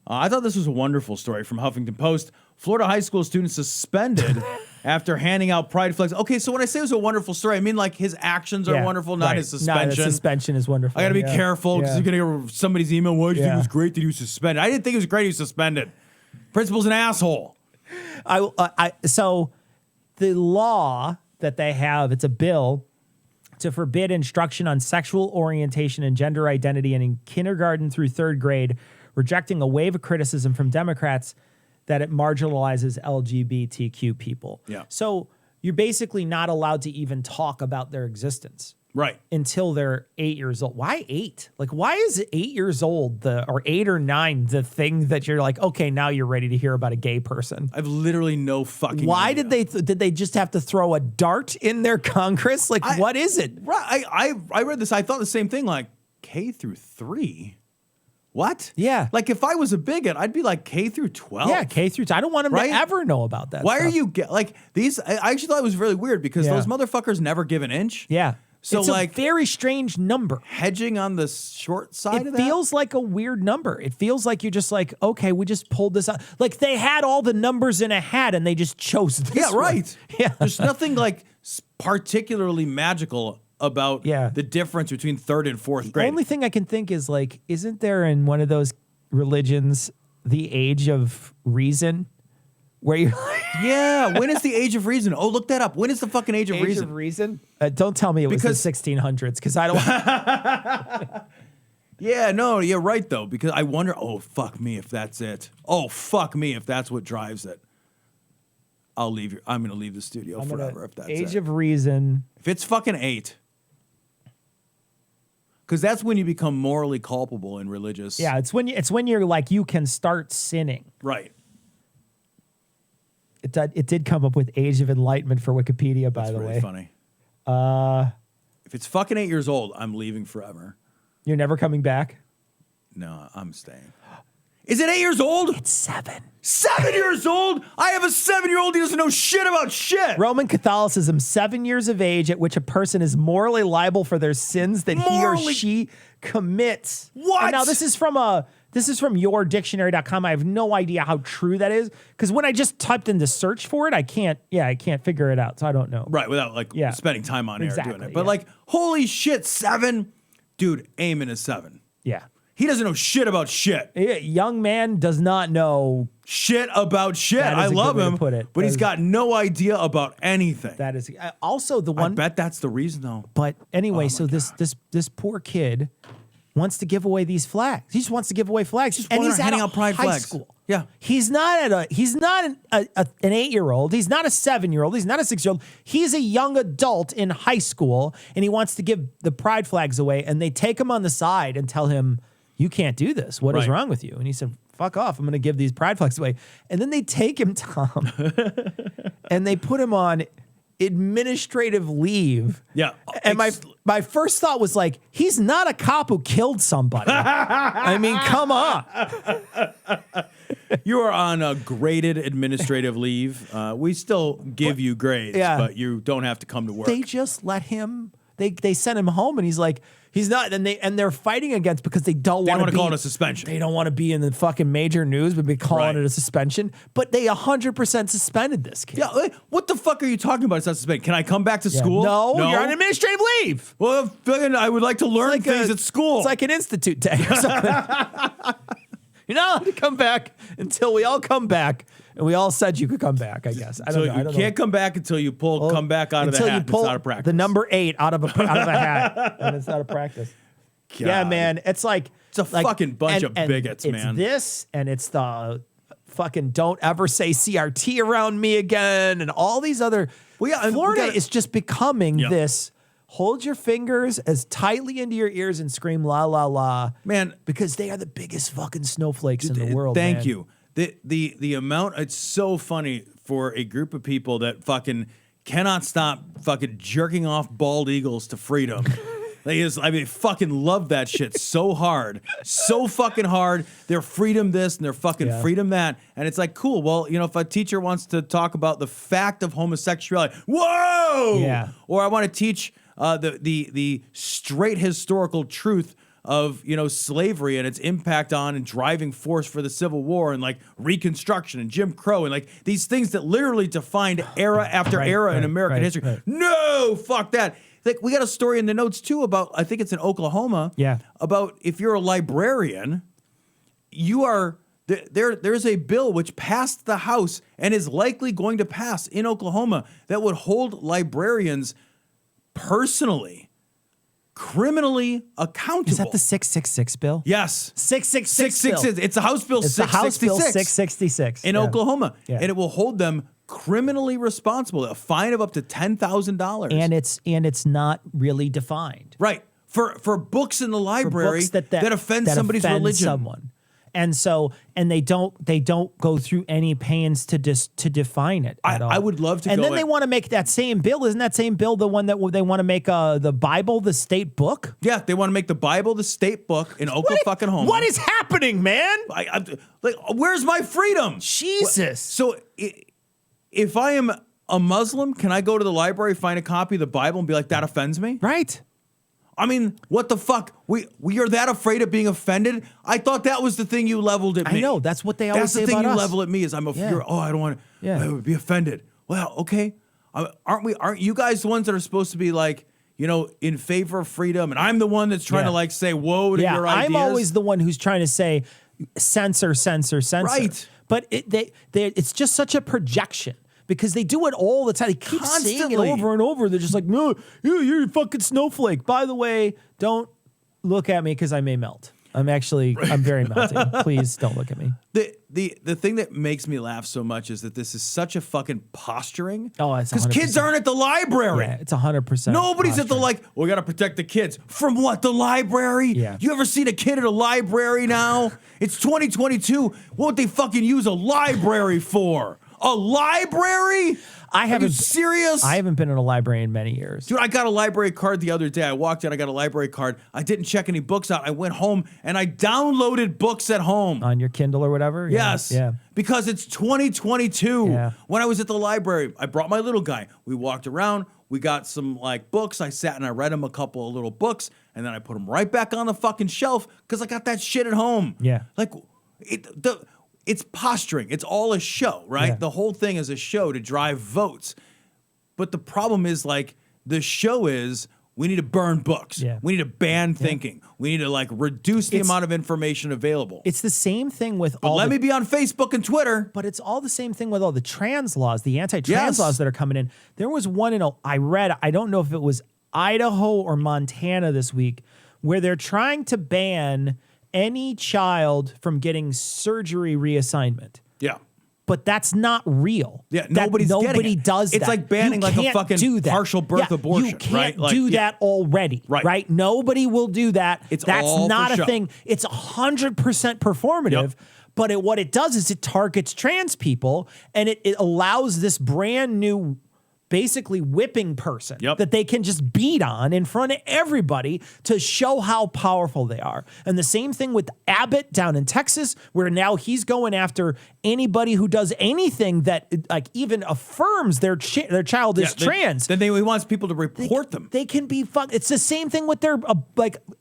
I thought this was a wonderful story from Huffington Post. Florida high school student suspended after handing out pride flags. Okay, so when I say it was a wonderful story, I mean like his actions are wonderful, not his suspension. No, the suspension is wonderful. I got to be careful because you're going to get somebody's email. Why did you think it was great that he was suspended? I didn't think it was great he was suspended. Principal's an asshole. So the law that they have, it's a bill to forbid instruction on sexual orientation and gender identity and in kindergarten through third grade, rejecting a wave of criticism from Democrats that it marginalizes LGBTQ people. Yeah. So you're basically not allowed to even talk about their existence. Right. Until they're 8 years old. Why 8? Like, why is 8 years old or 8 or 9 the thing that you're like, okay, now you're ready to hear about a gay person? I've literally no fucking Why idea. did they just have to throw a dart in their Congress? Like, what is it? Right. I read this. I thought the same thing. Like K through 3. What? Yeah. Like if I was a bigot, I'd be like K through 12. Yeah, K through 12. I don't want them to ever know about that. Why stuff. are you like these? I actually thought it was really weird because those motherfuckers never give an inch. Yeah. So it's like a very strange number. Hedging on the short side of that? It feels like a weird number. It feels like you're just like, okay, we just pulled this out. Like they had all the numbers in a hat and they just chose this one. Right. Yeah. There's nothing like particularly magical about the difference between third and fourth grade. The only thing I can think is like, isn't there in one of those religions the age of reason? Where you're like, yeah, when is the age of reason? Oh, look that up. When is the fucking age of reason? Age of reason? Don't tell me it was the 1600s because I don't. Yeah, no, you're right though because I wonder. Oh, fuck me if that's it. Oh, fuck me if that's what drives it. I'll leave. I'm gonna leave the studio forever if that's age it. of reason. If it's fucking 8, because that's when you become morally culpable in religious. Yeah, it's when you're like you can start sinning. Right. It did come up with Age of Enlightenment for Wikipedia, by the way. That's really funny. If it's fucking 8 years old, I'm leaving forever. You're never coming back? No, I'm staying. Is it 8 years old? It's 7. 7 years old? I have a 7-year-old who doesn't know shit about shit. Roman Catholicism, 7 years of age at which a person is morally liable for their sins that he or she commits. What? And now this is from yourdictionary.com. I have no idea how true that is because when I just typed in the search for it, I can't figure it out. So I don't know. Right, without spending time on air doing it. But like, holy shit, 7? Dude, Eamon is 7. Yeah. He doesn't know shit about shit. Young man does not know shit about shit. I love him, but he's got no idea about anything. That is also the one. I bet that's the reason, though. But anyway, so this poor kid wants to give away these flags. He just wants to give away flags, and he's handing at out pride high flags. school. Yeah, he's not an 8-year-old. He's not a 7-year-old. He's not a 6-year-old. He's a young adult in high school, and he wants to give the pride flags away. And they take him on the side and tell him, "You can't do this. What is wrong with you?" And he said, "Fuck off. I'm going to give these pride flags away." And then they take him, Tom, and they put him on administrative leave. Yeah. And my first thought was like, he's not a cop who killed somebody. I mean, come on. You are on a graded administrative leave. We still give you grades, but you don't have to come to work. They just let him. They sent him home, and he's like, he's not. And they're fighting against because they don't want to call it a suspension. They don't want to be in the fucking major news, but be calling it a suspension. But they 100% suspended this kid. Yeah, what the fuck are you talking about? It's not suspended. Can I come back to school? No, you're on administrative leave. Well, I would like to learn things at school. It's like an institute day or something. You're not allowed to come back until we all come back. And we all said you could come back, I guess. I don't know. You can't come back until you come back out of the hat. Until you pull it's out of practice. the number 8 out of a hat, and it's out of practice. God. Yeah, man. It's like it's a fucking bunch of bigots, man. It's this, and it's the fucking don't ever say CRT around me again, and all these other. Florida is just becoming this. Hold your fingers as tightly into your ears and scream la la la, man, because they are the biggest fucking snowflakes in the world. Thank you. The amount, it's so funny for a group of people that fucking cannot stop fucking jerking off bald eagles to freedom. They fucking love that shit so hard. So fucking hard. They're freedom this and they're fucking freedom that. And it's like, cool, well, if a teacher wants to talk about the fact of homosexuality, whoa! Yeah. Or I want to teach the straight historical truth of, slavery and its impact on and driving force for the Civil War and like Reconstruction and Jim Crow and like these things that literally defined era after era in American history. Right. No, fuck that. Like, we got a story in the notes too about, I think it's in Oklahoma. Yeah. About if you're a librarian, there's a bill which passed the House and is likely going to pass in Oklahoma that would hold librarians personally, criminally accountable. Is that the 666 bill? Yes. 666. It's a House Bill 666. It's the House Bill 666. In Oklahoma. Yeah. And it will hold them criminally responsible, a fine of up to $10,000. And it's not really defined. Right. For books in the library that offend somebody's religion. Someone. And they don't go through any pains to define it at all. I would love to. And then they want to make that same bill. Isn't that same bill the one that they want to make the Bible the state book? Yeah, they want to make the Bible the state book in Oklahoma. What is happening, man? Like, where's my freedom? Jesus. So if I am a Muslim, can I go to the library, find a copy of the Bible, and be like, that offends me? Right. I mean, what the fuck? We are that afraid of being offended? I thought that was the thing you leveled at me. I know. That's what they always say about us. That's the thing you level at me is I'm afraid. Oh, I don't want to be offended. Well, okay. Aren't you guys the ones that are supposed to be like, in favor of freedom? And I'm the one that's trying to like say whoa to your ideas. I'm always the one who's trying to say censor. Right. But it's just such a projection. Because they do it all the time. They keep saying it over and over. They're just like, no, you're a fucking snowflake. By the way, don't look at me because I may melt. I'm very melting. Please don't look at me. The thing that makes me laugh so much is that this is such a fucking posturing. Oh, it's 100%. Because kids aren't at the library. Yeah, it's 100%. Nobody's at the we got to protect the kids. From what? The library? Yeah. You ever seen a kid at a library now? It's 2022. What would they fucking use a library for? A library? Are you serious? I haven't been in a library in many years. Dude, I got a library card the other day. I walked in, I got a library card. I didn't check any books out. I went home and I downloaded books at home. On your Kindle or whatever? Yes. Yeah. Because it's 2022. Yeah. When I was at the library, I brought my little guy. We walked around. We got some books. I sat and I read him a couple of little books. And then I put them right back on the fucking shelf because I got that shit at home. Yeah. It's posturing. It's all a show, right? Yeah. The whole thing is a show to drive votes. But the problem is the show is we need to burn books. Yeah. We need to ban thinking. We need to reduce the amount of information available. It's the same thing with let me be on Facebook and Twitter. But it's all the same thing with all the trans laws, the anti-trans laws that are coming in. There was one I don't know if it was Idaho or Montana this week, where they're trying to ban any child from getting surgery reassignment. Yeah. But that's not real. Yeah, nobody does that. It's like banning a fucking partial birth abortion. You can't do that already. Right? Nobody will do that. That's all not for a show. thing. It's 100% performative. Yep. But what it does is it targets trans people and it allows this brand new basically whipping person that they can just beat on in front of everybody to show how powerful they are. And the same thing with Abbott down in Texas, where now he's going after anybody who does anything that even affirms their child is trans. Then he wants people to report them. They can be It's the same thing with their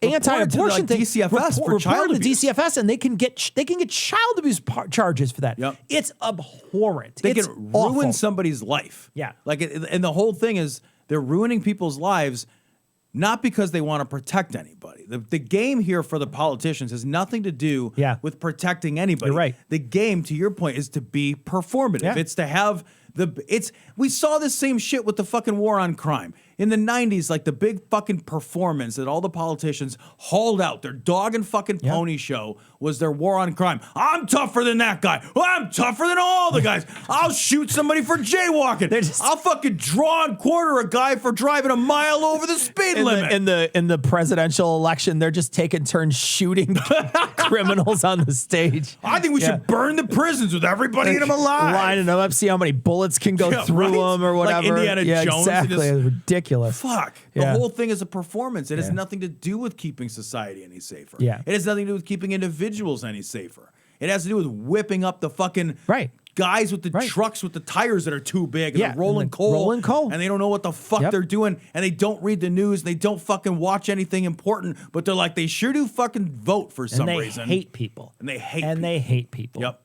anti-abortion thing. DCFS for child abuse. DCFS, and they can get child abuse charges for that. Yep. It's abhorrent. They it's can awful. ruin somebody's life. Yeah. And the whole thing is they're ruining people's lives not because they want to protect anybody. The game here for the politicians has nothing to do with protecting anybody. You're right. The game, to your point, is to be performative. Yeah. It's to have we saw this same shit with the fucking war on crime. In the 90s, the big fucking performance that all the politicians hauled out, their dog and fucking pony show was their war on crime. I'm tougher than that guy. I'm tougher than all the guys. I'll shoot somebody for jaywalking. I'll fucking draw and quarter a guy for driving a mile over the speed limit. In the presidential election, they're just taking turns shooting criminals on the stage. I think we should burn the prisons with everybody in them alive. Lining them up, see how many bullets can go through them or whatever. Like Indiana Jones. Exactly. It's ridiculous. Fuck. The whole thing is a performance. It has nothing to do with keeping society any safer. Yeah. It has nothing to do with keeping individuals any safer. It has to do with whipping up the fucking guys with the trucks with the tires that are too big and they're rolling coal. And they don't know what the fuck they're doing. And they don't read the news. They don't fucking watch anything important. But they're like, they sure do fucking vote for some reason. And they hate people. And they hate people. Yep.